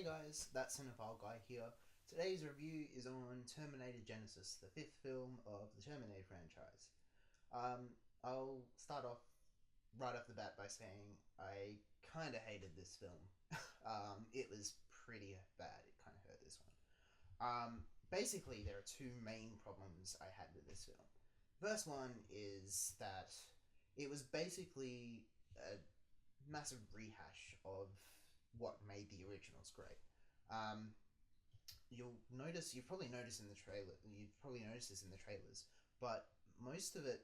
Hey guys, that Cinephile guy here. Today's review is on Terminator Genisys, the fifth film of the Terminator franchise. I'll start off right off the bat by saying I kind of hated this film. It was pretty bad. It kind of hurt this one. Basically, there are two main problems I had with this film. First one is that it was basically a massive rehash of what made the originals great. Um, you've probably noticed in the trailer, you've probably noticed this in the trailers, but most of it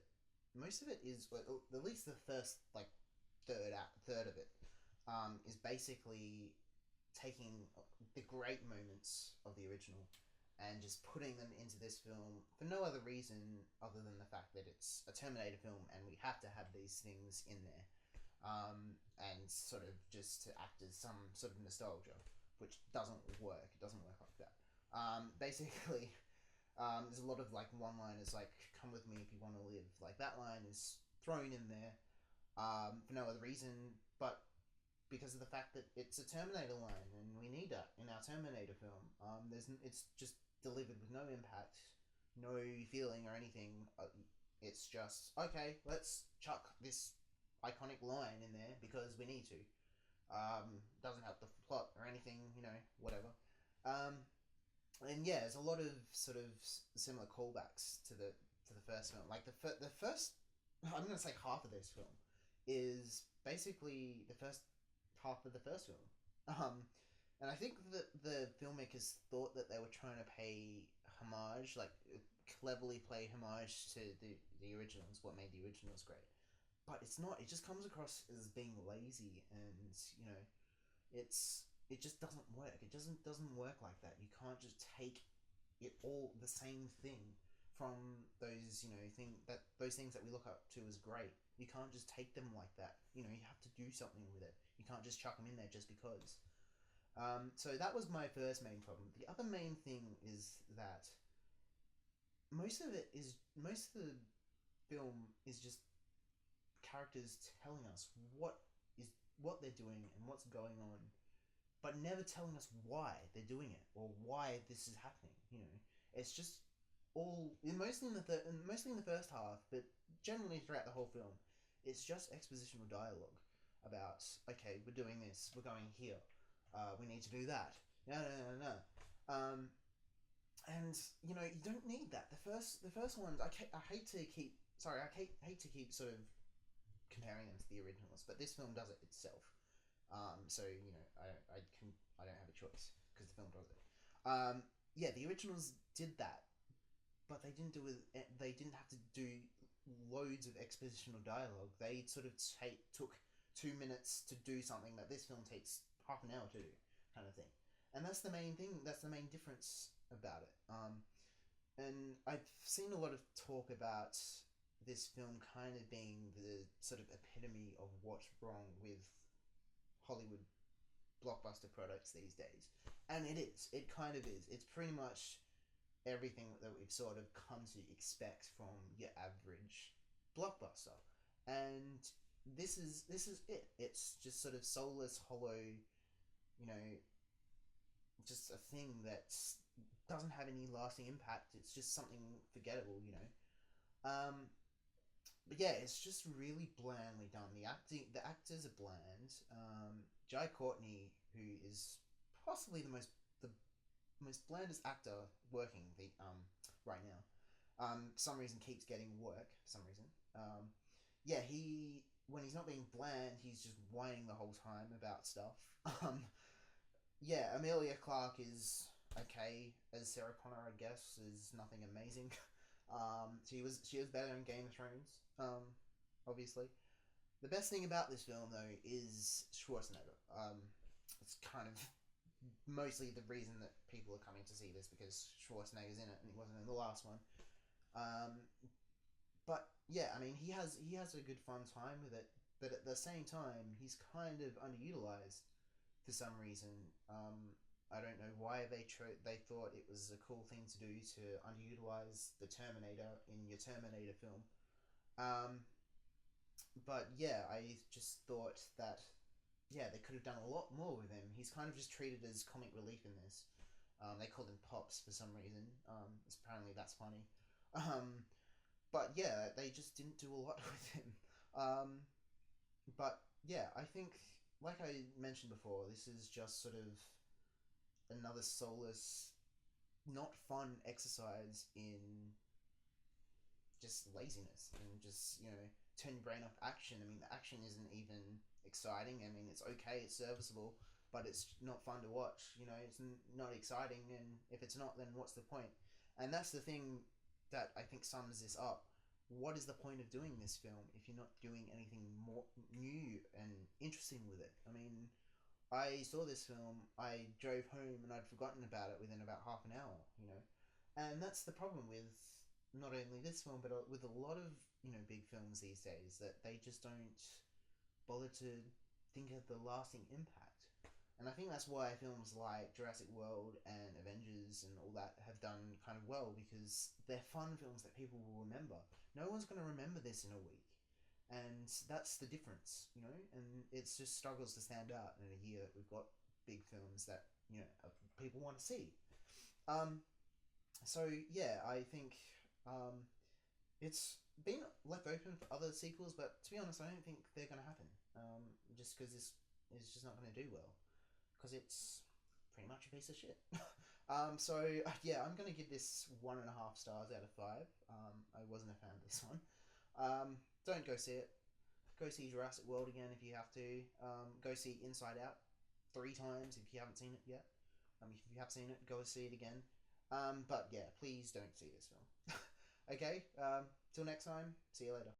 is, well, at least the first like third of it, is basically taking the great moments of the original and just putting them into this film for no other reason other than the fact that it's a Terminator film and we have to have these things in there, and sort of just to act as some sort of nostalgia, which doesn't work. It doesn't work like that. Basically, there's a lot of like one-liners like "Come with me if you want to live." Like that line is thrown in there for no other reason, but because of the fact that it's a Terminator line and we need that in our Terminator film. It's just delivered with no impact, no feeling or anything. It's just okay. Let's chuck this iconic line in there because we need to. Doesn't help the plot or anything, whatever. Um, and yeah, there's a lot of sort of similar callbacks to the first film. Like the first, I'm gonna say half of this film is basically the first half of the first film. Um, and I think that the filmmakers thought that they were trying to pay homage, like cleverly play homage to the originals, what made the originals great. But it's not. It just comes across as being lazy, and it just doesn't work. It doesn't work like that. You can't just take it all the same thing from those those things that we look up to as great. You can't just take them like that. You have to do something with it. You can't just chuck them in there just because. So that was my first main problem. The other main thing is that most of the film is just characters telling us what they're doing and what's going on, but never telling us why they're doing it or why this is happening. It's just all mostly in the first half, but generally throughout the whole film, it's just expositional dialogue about okay, we're doing this, we're going here, we need to do that. No, no, no, no. And you don't need that. The first ones, I hate to keep sorry, hate to keep sort of comparing them to the originals, but this film does it itself. So I don't have a choice because the film does it. Yeah, the originals did that, but they didn't have to do loads of expositional dialogue. They sort of took 2 minutes to do something that this film takes half an hour to do, kind of thing. And that's the main thing. That's the main difference about it. And I've seen a lot of talk about this film kind of being the sort of epitome of what's wrong with Hollywood blockbuster products these days. And it is. It kind of is. It's pretty much everything that we've sort of come to expect from your average blockbuster. And this is it. It's just sort of soulless, hollow, know, just a thing that doesn't have any lasting impact. It's just something forgettable. Um, but yeah, it's just really blandly done. The actors are bland. Jai Courtney, who is possibly the most blandest actor working right now, for some reason keeps getting work for some reason. Yeah, he when he's not being bland, he's just whining the whole time about stuff. Yeah, Amelia Clark is okay as Sarah Connor, I guess, is nothing amazing. She was better in Game of Thrones, obviously. The best thing about this film, though, is Schwarzenegger. It's kind of mostly the reason that people are coming to see this because Schwarzenegger's in it and he wasn't in the last one. Um, but yeah, I mean, he has a good fun time with it, but at the same time, he's kind of underutilized for some reason. I don't know why they thought it was a cool thing to do to underutilize the Terminator in your Terminator film. Um, but yeah, I just thought that yeah, they could have done a lot more with him. He's kind of just treated as comic relief in this. They called him Pops for some reason. Apparently that's funny. Um, but yeah, they just didn't do a lot with him. Um, but yeah, I think, like I mentioned before, this is just sort of another soulless, not fun exercise in just laziness and just, turn your brain off action. I mean, the action isn't even exciting. I mean, it's okay, it's serviceable, but it's not fun to watch. It's not exciting, and if it's not, then what's the point? And that's the thing that I think sums this up. What is the point of doing this film if you're not doing anything more new and interesting with it? I mean, I saw this film, I drove home, and I'd forgotten about it within about half an hour. And that's the problem with not only this film, but with a lot of, big films these days, that they just don't bother to think of the lasting impact. And I think that's why films like Jurassic World and Avengers and all that have done kind of well, because they're fun films that people will remember. No one's going to remember this in a week. And that's the difference. And it just struggles to stand out in a year that we've got big films that, people want to see. Um, so, yeah, I think um, it's been left open for other sequels, but to be honest, I don't think they're going to happen. Just because this is just not going to do well, because it's pretty much a piece of shit. So yeah, I'm going to give this 1.5 stars out of 5. I wasn't a fan of this one. Don't go see it. Go see Jurassic World again if you have to. Go see Inside Out 3 times if you haven't seen it yet. If you have seen it, go see it again. But yeah, please don't see this film. Okay. Till next time. See you later.